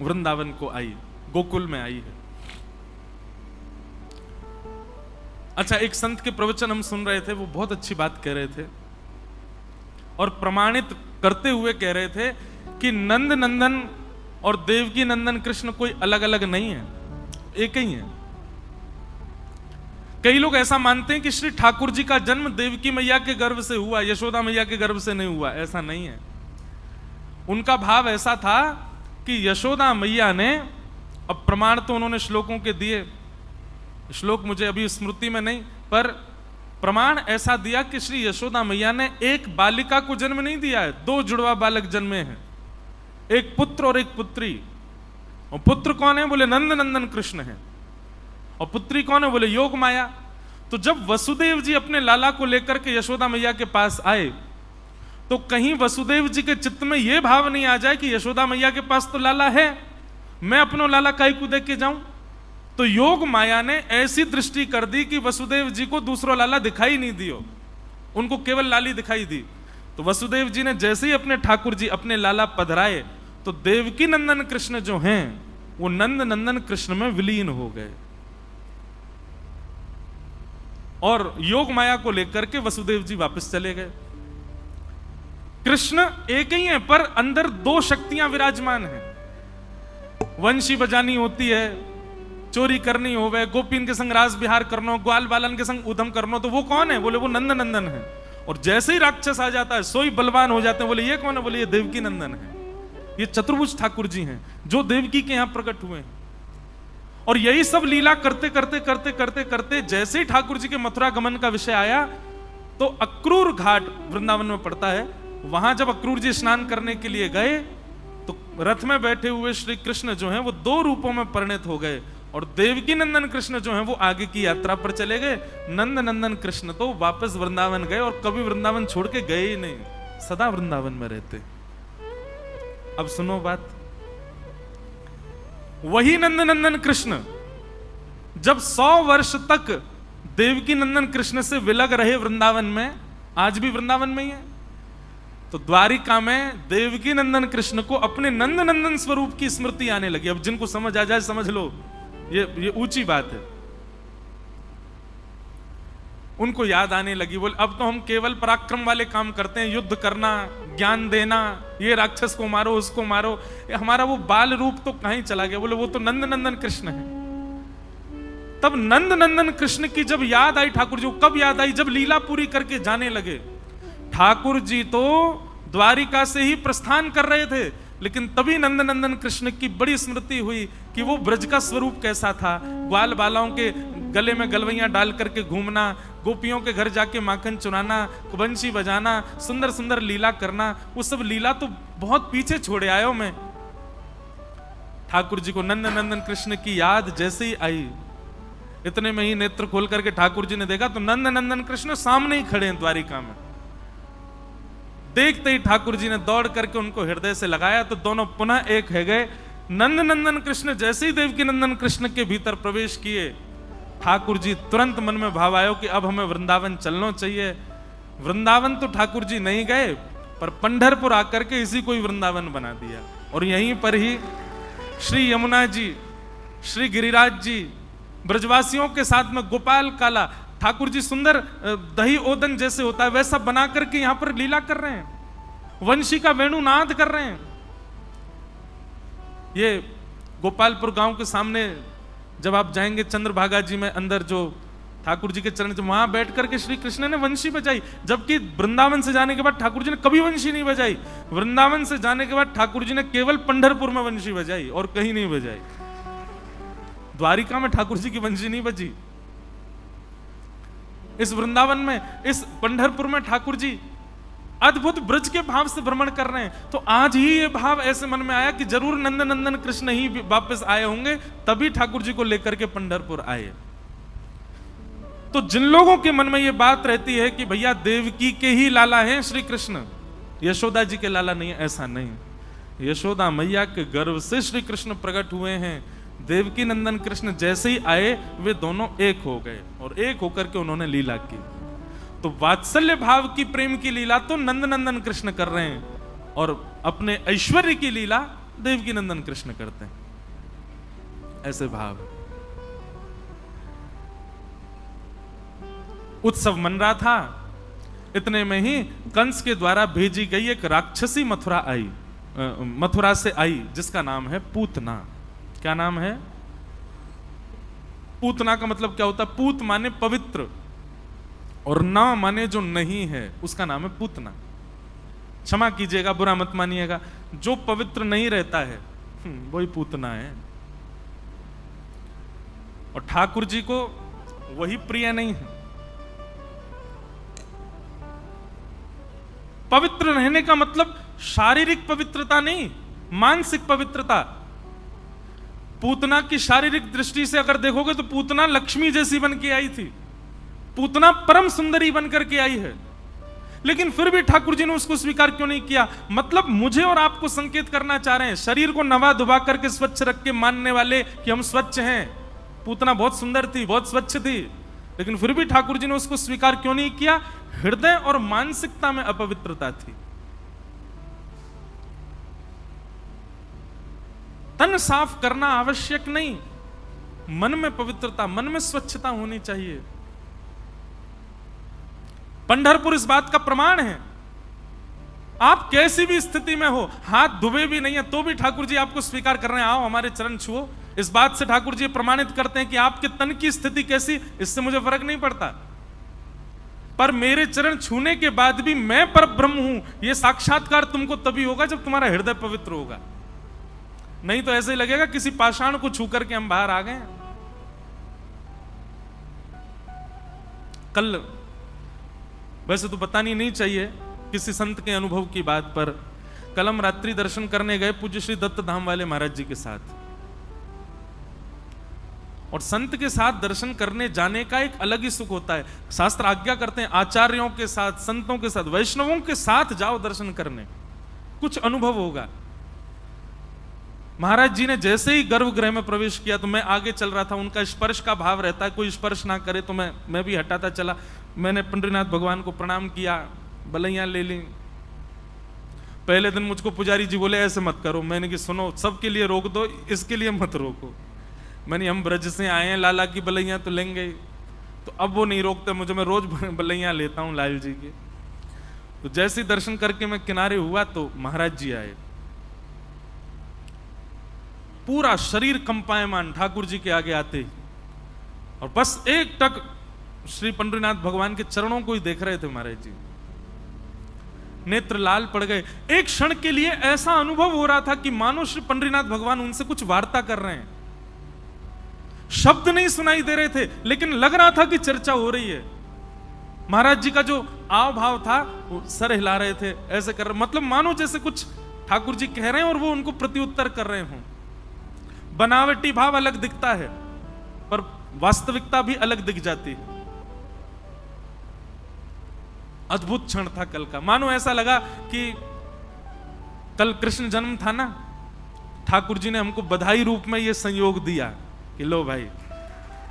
वृंदावन को आई, गोकुल में आई है। अच्छा, एक संत के प्रवचन हम सुन रहे थे, वो बहुत अच्छी बात कह रहे थे और प्रमाणित करते हुए कह रहे थे कि नंद नंदन और देवकी नंदन कृष्ण कोई अलग अलग नहीं है, एक ही है। कई लोग ऐसा मानते हैं कि श्री ठाकुर जी का जन्म देवकी मैया के गर्भ से हुआ, यशोदा मैया के गर्भ से नहीं हुआ। ऐसा नहीं है। उनका भाव ऐसा था कि यशोदा मैया ने, अब प्रमाण तो उन्होंने श्लोकों के दिए, श्लोक मुझे अभी स्मृति में नहीं, पर प्रमाण ऐसा दिया कि श्री यशोदा मैया ने एक बालिका को जन्म नहीं दिया है, 2 जुड़वा बालक जन्मे हैं, एक पुत्र और एक पुत्री। और पुत्र कौन है? बोले नंद नंदन कृष्ण है। और पुत्री कौन है? बोले योग माया। तो जब वसुदेव जी अपने लाला को लेकर के यशोदा मैया के पास आए तो कहीं वसुदेव जी के चित्त में यह भाव नहीं आ जाए कि यशोदा मैया के पास तो लाला है, मैं अपनो लाला काहे को दे के जाऊं। तो योग माया ने ऐसी दृष्टि कर दी कि वसुदेव जी को दूसरा लाला दिखाई नहीं दियो, उनको केवल लाली दिखाई दी। तो वसुदेव जी ने जैसे ही अपने ठाकुर जी अपने लाला पधराए तो देवकी नंदन कृष्ण जो हैं वो नंद नंदन कृष्ण में विलीन हो गए और योग माया को लेकर के वसुदेव जी वापस चले गए। कृष्ण एक ही है पर अंदर 2 शक्तियां विराजमान हैं। वंशी बजानी होती है, चोरी करनी होवे, गोपीन के संग रास विहार करनो, ग्वाल बालन के संग उधम करनो, तो वो कौन है? बोले वो नंद नंदन है। और जैसे ही राक्षस आ जाता है सोई बलवान हो जाते हैं। बोले ये कौन है? बोले ये देवकी नंदन है, ये चतुर्भुज ठाकुर जी हैं जो देवकी के यहां प्रकट हुए हैं। और यही सब लीला करते करते करते करते करते जैसे ही ठाकुर जी के मथुरा गमन का विषय आया तो अक्रूर घाट वृंदावन में पड़ता है, वहां जब अक्रूर जी स्नान करने के लिए गए तो रथ में बैठे हुए श्री कृष्ण जो हैं वो 2 रूपों में परिणत हो गए और देवकी नंदन कृष्ण जो हैं वो आगे की यात्रा पर चले गए। नंद नंदन कृष्ण तो वापस वृंदावन गए और कभी वृंदावन छोड़ के गए ही नहीं, सदा वृंदावन में रहते। अब सुनो बात, वही नंद नंदन कृष्ण जब 100 वर्ष तक देवकी नंदन कृष्ण से विलग रहे वृंदावन में, आज भी वृंदावन में ही है, तो द्वारिका में देवकी नंदन कृष्ण को अपने नंद नंदन स्वरूप की स्मृति आने लगी। अब जिनको समझ आ जाए समझ लो, ये ऊंची बात है। उनको याद आने लगी, बोले अब तो हम केवल पराक्रम वाले काम करते हैं, युद्ध करना, ज्ञान देना, ये राक्षस को मारो उसको मारो, हमारा वो बाल रूप तो कहीं चला गया। बोले वो तो नंद नंदन कृष्ण है। तब नंद नंदन कृष्ण की जब याद आई ठाकुर जी को, कब याद आई? जब लीला पूरी करके जाने लगे। ठाकुर जी तो द्वारिका से ही प्रस्थान कर रहे थे, लेकिन तभी नंद नंदन कृष्ण की बड़ी स्मृति हुई कि वो ब्रज का स्वरूप कैसा था। ग्वाल बालाओं के गले में गलवैयां डाल करके घूमना, गोपियों के घर जाके माखन चुराना, बंशी बजाना, सुंदर सुंदर लीला करना, वो सब लीला तो बहुत पीछे छोड़े आयो मैं। ठाकुर जी को नंद नंदन कृष्ण की याद जैसे ही आई, इतने में ही नेत्र खोल करके ठाकुर जी ने देखा तो नंद नंदन कृष्ण सामने ही खड़े हैं द्वारिका में। देखते ही ठाकुर जी ने दौड़ करके उनको हृदय से लगाया तो दोनों पुनः एक है गए। नंद नंदन कृष्ण जैसे ही देवकी नंदन कृष्ण के भीतर प्रवेश किए ठाकुर जी तुरंत मन में भाव आयो कि अब हमें वृंदावन चलना चाहिए। वृंदावन तो ठाकुर जी नहीं गए, पर पंढरपुर आकर के इसी को ही वृंदावन बना दिया। और यहीं पर ही श्री यमुना जी, श्री गिरिराज जी, ब्रजवासियों के साथ में गोपाल काला, ठाकुर जी सुंदर दही ओदन जैसे होता है वैसा बना करके यहां पर लीला कर रहे हैं, वंशी का वेणुनाद कर रहे हैं। ये गोपालपुर गांव के सामने जब आप जाएंगे चंद्रभागा जी में अंदर, जो ठाकुर जी के चरण, वहां बैठ करके श्री कृष्ण ने वंशी बजाई, जबकि वृंदावन से जाने के बाद ठाकुर जी ने कभी वंशी नहीं बजाई। वृंदावन से जाने के बाद ठाकुर जी ने केवल पंढरपुर में वंशी बजाई और कहीं नहीं बजाई। द्वारिका में ठाकुर जी की वंशी नहीं बजी। इस वृंदावन में, इस पंढरपुर में ठाकुर जी अद्भुत ब्रज के भाव से भ्रमण कर रहे हैं। तो आज ही ये भाव ऐसे मन में आया कि जरूर नंदन कृष्ण ही वापस आए होंगे, तभी ठाकुर जी को लेकर के पंढरपुर आए। तो जिन लोगों के मन में ये बात रहती है कि भैया देवकी के ही लाला हैं श्री कृष्ण, यशोदा जी के लाला नहीं है, ऐसा नहीं। यशोदा मैया के गर्भ से श्री कृष्ण प्रकट हुए हैं। देवकी नंदन कृष्ण जैसे ही आए वे दोनों एक हो गए और एक होकर के उन्होंने लीला की। तो वात्सल्य भाव की प्रेम की लीला तो नंदन कृष्ण कर रहे हैं, और अपने ऐश्वर्य की लीला देवकी नंदन कृष्ण करते हैं। ऐसे भाव। उत्सव मन रहा था, इतने में ही कंस के द्वारा भेजी गई एक राक्षसी मथुरा से आई, जिसका नाम है पूतना। क्या नाम है? पूतना का मतलब क्या होता है? पूत माने पवित्र, और ना माने जो नहीं है, उसका नाम है पूतना। क्षमा कीजिएगा, बुरा मत मानिएगा, जो पवित्र नहीं रहता है वही पूतना है। और ठाकुर जी को वही प्रिय नहीं है। पवित्र रहने का मतलब शारीरिक पवित्रता नहीं, मानसिक पवित्रता। पूतना की शारीरिक दृष्टि से अगर देखोगे तो पूतना लक्ष्मी जैसी बन के आई थी, पूतना परम सुंदरी बनकर के आई है, लेकिन फिर भी ठाकुर जी ने उसको स्वीकार क्यों नहीं किया? मतलब मुझे और आपको संकेत करना चाह रहे हैं, शरीर को नवा धुबा करके स्वच्छ रख के मानने वाले कि हम स्वच्छ हैं। पूतना बहुत सुंदर थी, बहुत स्वच्छ थी, लेकिन फिर भी ठाकुर जी ने उसको स्वीकार क्यों नहीं किया? हृदय और मानसिकता में अपवित्रता थी। तन साफ करना आवश्यक नहीं, मन में पवित्रता, मन में स्वच्छता होनी चाहिए। पंढरपुर इस बात का प्रमाण है। आप कैसी भी स्थिति में हो, हाथ धुबे भी नहीं है तो भी ठाकुर जी आपको स्वीकार कर रहे हैं, आओ हमारे चरण छुओ। इस बात से ठाकुर जी प्रमाणित करते हैं कि आपके तन की स्थिति कैसी, इससे मुझे फर्क नहीं पड़ता, पर मेरे चरण छूने के बाद भी मैं परब्रह्म हूं, यह साक्षात्कार तुमको तभी होगा जब तुम्हारा हृदय पवित्र होगा। नहीं तो ऐसे ही लगेगा किसी पाषाण को छू करके हम बाहर आ गए। कल, वैसे तो बतानी नहीं चाहिए किसी संत के अनुभव की बात, पर कल हम रात्रि दर्शन करने गए पूज्य श्री दत्त धाम वाले महाराज जी के साथ। और संत के साथ दर्शन करने जाने का एक अलग ही सुख होता है। शास्त्र आज्ञा करते हैं आचार्यों के साथ, संतों के साथ, वैष्णवों के साथ जाओ दर्शन करने, कुछ अनुभव होगा। महाराज जी ने जैसे ही गर्भगृह में प्रवेश किया तो मैं आगे चल रहा था, उनका स्पर्श का भाव रहता है, कोई स्पर्श ना करे तो मैं भी हटाता चला। मैंने पंडरीनाथ भगवान को प्रणाम किया, बलैया ले ली। पहले दिन मुझको पुजारी जी बोले ऐसे मत करो, मैंने कि सुनो सबके लिए रोक दो, इसके लिए मत रोको। मैंने हम ब्रज से आए हैं, लाला की बलैया तो लेंगे, तो अब वो नहीं रोकते मुझे, मैं रोज बलैया लेता हूँ लाल जी की। तो जैसे ही दर्शन करके मैं किनारे हुआ तो महाराज जी आए, पूरा शरीर कंपायमान ठाकुर जी के आगे आते ही, और बस एक टक श्री पंडरीनाथ भगवान के चरणों को ही देख रहे थे महाराज जी। नेत्र लाल पड़ गए। एक क्षण के लिए ऐसा अनुभव हो रहा था कि मानो श्री पंडरीनाथ भगवान उनसे कुछ वार्ता कर रहे हैं। शब्द नहीं सुनाई दे रहे थे, लेकिन लग रहा था कि चर्चा हो रही है। महाराज जी का जो आव भाव था, वो सर हिला रहे थे, ऐसे कर रहे, मतलब मानो जैसे कुछ ठाकुर जी कह रहे हैं और वो उनको प्रत्युत्तर कर रहे हों। बनावटी भाव अलग दिखता है, पर वास्तविकता भी अलग दिख जाती है। अद्भुत क्षण था कल का, मानो ऐसा लगा कि कल कृष्ण जन्म था ना, ठाकुर जी ने हमको बधाई रूप में यह संयोग दिया कि लो भाई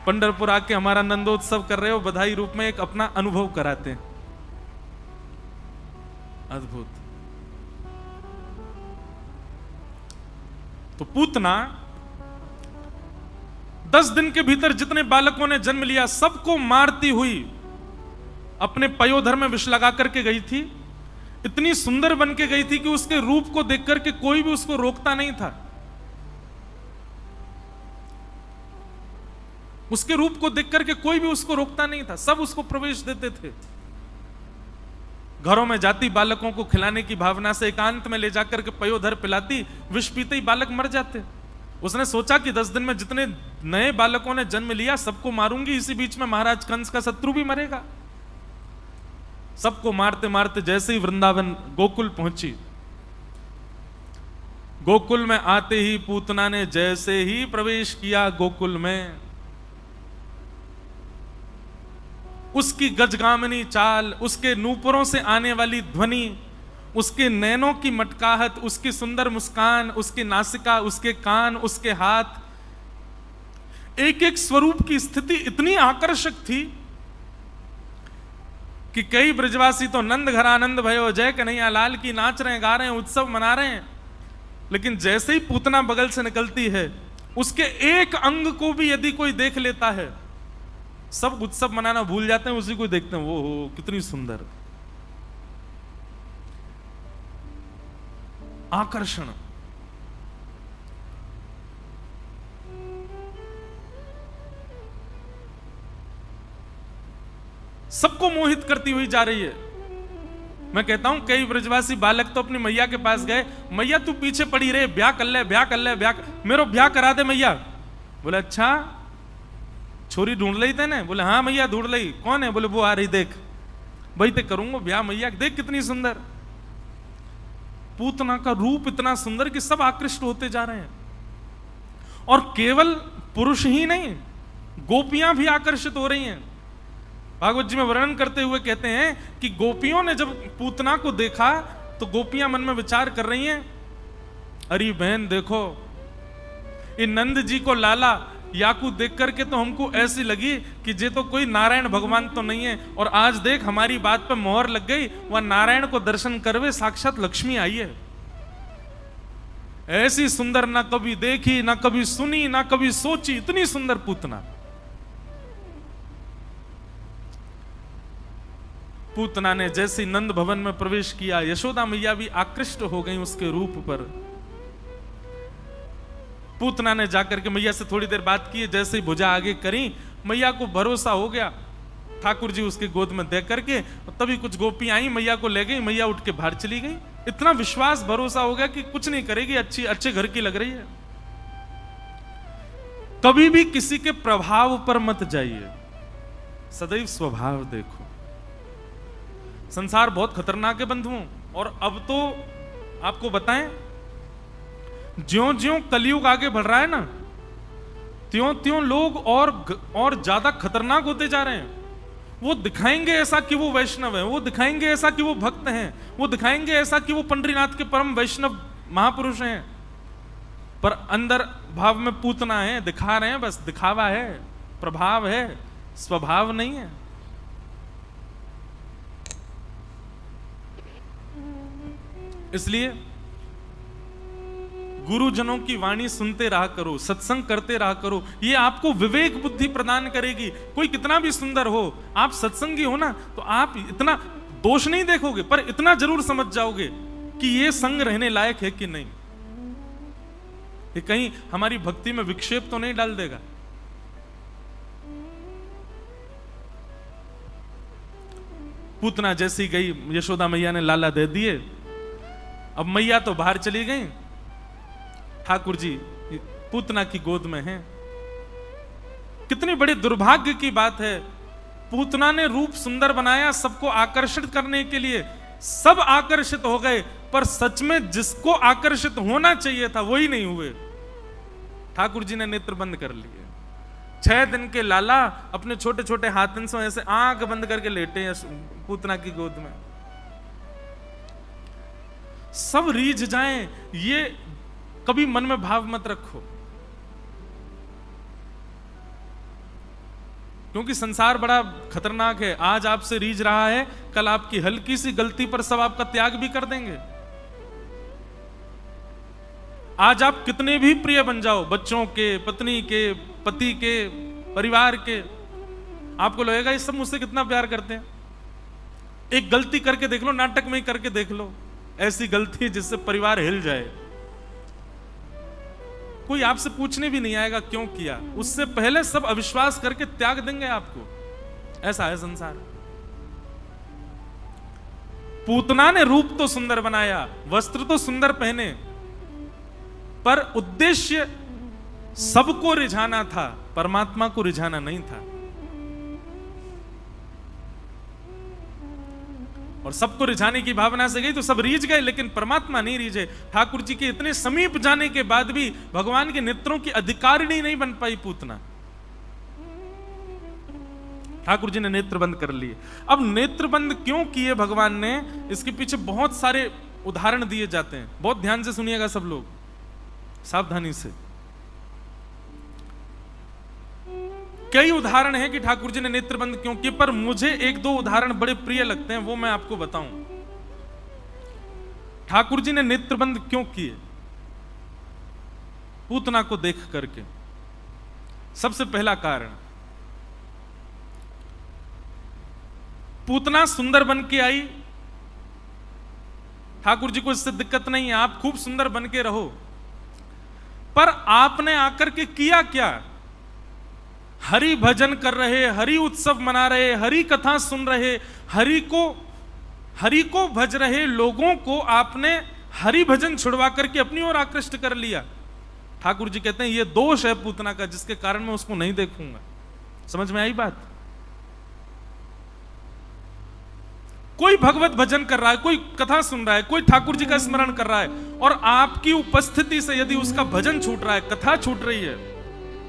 पंढरपुर आके हमारा नंदोत्सव कर रहे हो, बधाई रूप में एक अपना अनुभव कराते हैं। अद्भुत। तो पूतना 10 दिन के भीतर जितने बालकों ने जन्म लिया सबको मारती हुई अपने पयोधर में विष लगा करके गई थी। इतनी सुंदर बन के गई थी कि उसके रूप को देख करके कोई भी उसको रोकता नहीं था। उसके रूप को देख करके कोई भी उसको रोकता नहीं था, सब उसको प्रवेश देते थे। घरों में जाती, बालकों को खिलाने की भावना से एकांत में ले जाकर के पयोधर पिलाती, विष पीते ही बालक मर जाते। उसने सोचा कि 10 दिन में जितने नए बालकों ने जन्म लिया सबको मारूंगी, इसी बीच में महाराज कंस का शत्रु भी मरेगा। सबको मारते मारते जैसे ही वृंदावन गोकुल पहुंची, गोकुल में आते ही पूतना ने जैसे ही प्रवेश किया गोकुल में, उसकी गजगामिनी चाल, उसके नूपुरों से आने वाली ध्वनि, उसके नैनों की मटकाहट, उसकी सुंदर मुस्कान, उसकी नासिका, उसके कान, उसके हाथ, एक एक स्वरूप की स्थिति इतनी आकर्षक थी कि कई ब्रजवासी तो नंद घर आनंद भयो, जय कन्हैया लाल की नाच रहे हैं, गा रहे हैं, उत्सव मना रहे हैं। लेकिन जैसे ही पूतना बगल से निकलती है, उसके एक अंग को भी यदि कोई देख लेता है, सब उत्सव मनाना भूल जाते हैं, उसी को देखते हैं। वो हो कितनी सुंदर, आकर्षण। सबको मोहित करती हुई जा रही है। मैं कहता हूं कई ब्रजवासी बालक तो अपनी मैया के पास गए, मैया तू पीछे पड़ी रहे, ब्याह कर ले, ब्याह कर ले, ब्याह, मेरो ब्याह करा दे मैया। बोले अच्छा, छोरी ढूंढ ली थे ना? बोले हाँ मैया ढूंढ ली। कौन है? बोले वो आ रही, देख भाई ते करूंगा ब्याह मैया, देख कितनी सुंदर। पूतना का रूप इतना सुंदर कि सब आकृष्ट होते जा रहे हैं। और केवल पुरुष ही नहीं, गोपियां भी आकर्षित हो रही हैं। भागवत जी में वर्णन करते हुए कहते हैं कि गोपियों ने जब पूतना को देखा तो गोपियां मन में विचार कर रही हैं, अरे बहन देखो, ये नंद जी को लाला याकू देख करके तो हमको ऐसी लगी कि जे तो कोई नारायण भगवान तो नहीं है, और आज देख हमारी बात पे मोहर लग गई, वह नारायण को दर्शन करवे साक्षात लक्ष्मी आई है। ऐसी सुंदर ना कभी देखी, ना कभी सुनी, ना कभी सोची, इतनी सुंदर पूतना। पूतना ने जैसे नंद भवन में प्रवेश किया, यशोदा मैया भी आकृष्ट हो गई उसके रूप पर। पूतना ने जाकर के मैया से थोड़ी देर बात की, जैसे ही भुजा आगे करी, मैया को भरोसा हो गया, ठाकुर जी उसके गोद में दे करके, तभी कुछ गोपी आई, मैया को ले गई, मैया उठ के बाहर चली गई। इतना विश्वास भरोसा हो गया कि कुछ नहीं करेगी, अच्छे घर की लग रही है। कभी भी किसी के प्रभाव पर मत जाइए, सदैव स्वभाव देखो। संसार बहुत खतरनाक है बंधुओं, और अब तो आपको बताएं, ज्यों ज्यों कलयुग आगे बढ़ रहा है ना, त्यों त्यों लोग और ज्यादा खतरनाक होते जा रहे हैं। वो दिखाएंगे ऐसा कि वो वैष्णव है, वो दिखाएंगे ऐसा कि वो भक्त हैं, वो दिखाएंगे ऐसा कि वो पंढरीनाथ के परम वैष्णव महापुरुष हैं, पर अंदर भाव में पूतना है, दिखा रहे हैं, बस दिखावा है, प्रभाव है, स्वभाव नहीं है। इसलिए गुरुजनों की वाणी सुनते रहा करो, सत्संग करते रहा करो, ये आपको विवेक बुद्धि प्रदान करेगी। कोई कितना भी सुंदर हो, आप सत्संगी हो ना, तो आप इतना दोष नहीं देखोगे, पर इतना जरूर समझ जाओगे कि ये संग रहने लायक है कि नहीं, ये कहीं हमारी भक्ति में विक्षेप तो नहीं डाल देगा। पूतना जैसी गई, यशोदा मैया ने लाला दे दिए। अब मैया तो बाहर चली गई, ठाकुर जी पूतना की गोद में हैं। कितनी बड़ी दुर्भाग्य की बात है, पूतना ने रूप सुंदर बनाया सबको आकर्षित करने के लिए, सब आकर्षित हो गए, पर सच में जिसको आकर्षित होना चाहिए था वही नहीं हुए। ठाकुर जी ने नेत्र बंद कर लिए। 6 दिन के लाला अपने छोटे छोटे हाथन से ऐसे आंख बंद करके लेटे हैं पूतना की गोद में। सब रीझ जाएं, ये कभी मन में भाव मत रखो। क्योंकि संसार बड़ा खतरनाक है। आज आपसे रीझ रहा है, कल आपकी हल्की सी गलती पर सब आपका त्याग भी कर देंगे। आज आप कितने भी प्रिय बन जाओ, बच्चों के, पत्नी के, पति के, परिवार के, आपको लगेगा ये सब मुझसे कितना प्यार करते हैं। एक गलती करके देख लो, नाटक में ही करके देख लो, ऐसी गलती जिससे परिवार हिल जाए। कोई आपसे पूछने भी नहीं आएगा क्यों किया, उससे पहले सब अविश्वास करके त्याग देंगे आपको। ऐसा है संसार। पूतना ने रूप तो सुंदर बनाया, वस्त्र तो सुंदर पहने, पर उद्देश्य सबको रिझाना था, परमात्मा को रिझाना नहीं था। और सबको रिझाने की भावना से गई तो सब रीझ गए, लेकिन परमात्मा नहीं रीझे। ठाकुर जी के इतने समीप जाने के बाद भी भगवान के नेत्रों की अधिकारिणी नहीं बन पाई पूतना। ठाकुर जी ने नेत्र बंद कर लिए। अब नेत्र बंद क्यों किए भगवान ने, इसके पीछे बहुत सारे उदाहरण दिए जाते हैं। बहुत ध्यान से सुनिएगा सब लोग, सावधानी से। कई उदाहरण हैं कि ठाकुर जी ने नेत्र बंद क्यों किए, पर मुझे एक दो उदाहरण बड़े प्रिय लगते हैं, वो मैं आपको बताऊं। ठाकुर जी ने नेत्र बंद क्यों किए पूतना को देख करके? सबसे पहला कारण, पूतना सुंदर बन के आई। ठाकुर जी को इससे दिक्कत नहीं है, आप खूब सुंदर बन के रहो, पर आपने आकर के किया क्या? हरि भजन कर रहे, हरि उत्सव मना रहे, हरि कथा सुन रहे, हरि को भज रहे लोगों को आपने हरि भजन छुड़वा करके अपनी ओर आकृष्ट कर लिया। ठाकुर जी कहते हैं ये दोष है पूतना का, जिसके कारण मैं उसको नहीं देखूंगा। समझ में आई बात? कोई भगवत भजन कर रहा है, कोई कथा सुन रहा है, कोई ठाकुर जी का स्मरण कर रहा है, और आपकी उपस्थिति से यदि उसका भजन छूट रहा है, कथा छूट रही है,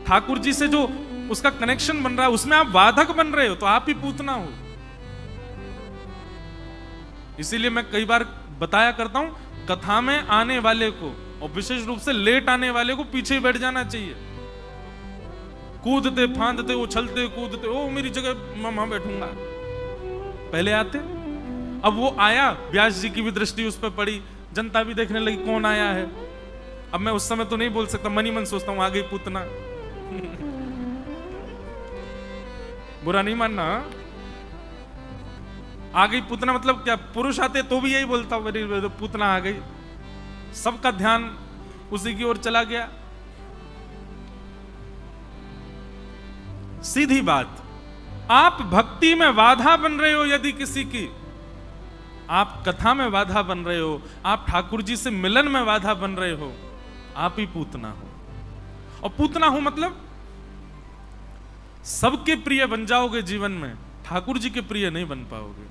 ठाकुर जी से जो उसका कनेक्शन बन रहा है, उसमें आप बाधक बन रहे हो, तो आप ही पूतना हो। इसीलिए मैं कई बार बताया करता हूं, कथा में आने वाले को, और विशेष रूप से लेट आने वाले को, पीछे बैठ जाना चाहिए। कूदते फांदते, उछलते कूदते, ओ मेरी जगह मैं वहां बैठूंगा, पहले आते। अब वो आया, व्यास जी की भी दृष्टि उस पर पड़ी, जनता भी देखने लगी कौन आया है। अब मैं उस समय तो नहीं बोल सकता, मन ही मन सोचता हूं आ गई पूतना। बुरा नहीं मानना, आ गई पूतना मतलब क्या? पुरुष आते तो भी यही बोलता हूं, मेरी पूतना आ गई। सबका ध्यान उसी की ओर चला गया। सीधी बात, आप भक्ति में बाधा बन रहे हो यदि किसी की, आप कथा में बाधा बन रहे हो, आप ठाकुर जी से मिलन में बाधा बन रहे हो, आप ही पूतना हो। और पूतना हो मतलब सबके प्रिय बन जाओगे जीवन में, ठाकुर जी के प्रिय नहीं बन पाओगे।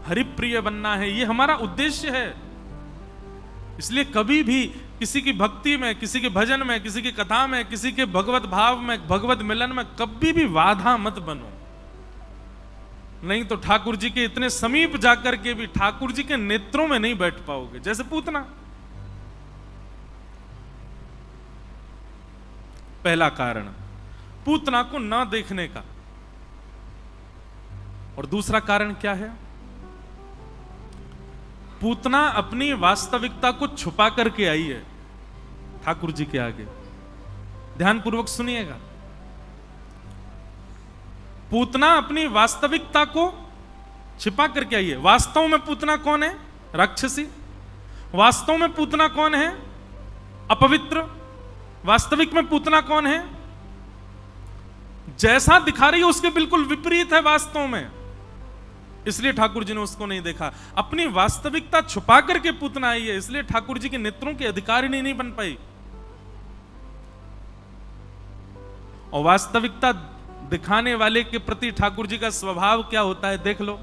हरिप्रिय बनना है, ये हमारा उद्देश्य है। इसलिए कभी भी किसी की भक्ति में, किसी के भजन में, किसी की कथा में, किसी के भगवत भाव में, भगवत मिलन में कभी भी बाधा मत बनो। नहीं तो ठाकुर जी के इतने समीप जाकर के भी ठाकुर जी के नेत्रों में नहीं बैठ पाओगे, जैसे पूतना। पहला कारण पूतना को न देखने का। और दूसरा कारण क्या है? पूतना अपनी वास्तविकता को छुपा करके आई है ठाकुर जी के आगे। ध्यानपूर्वक सुनिएगा, पूतना अपनी वास्तविकता को छिपा करके आई है। वास्तव में पूतना कौन है? राक्षसी। वास्तव में पूतना कौन है? अपवित्र। वास्तविक में पूतना कौन है? जैसा दिखा रही है उसके बिल्कुल विपरीत है वास्तव में। इसलिए ठाकुर जी ने उसको नहीं देखा, अपनी वास्तविकता छुपा करके पूतना आई है, इसलिए ठाकुर जी के नेत्रों की अधिकारिणी नहीं बन पाई। और वास्तविकता दिखाने वाले के प्रति ठाकुर जी का स्वभाव क्या होता है देख लो।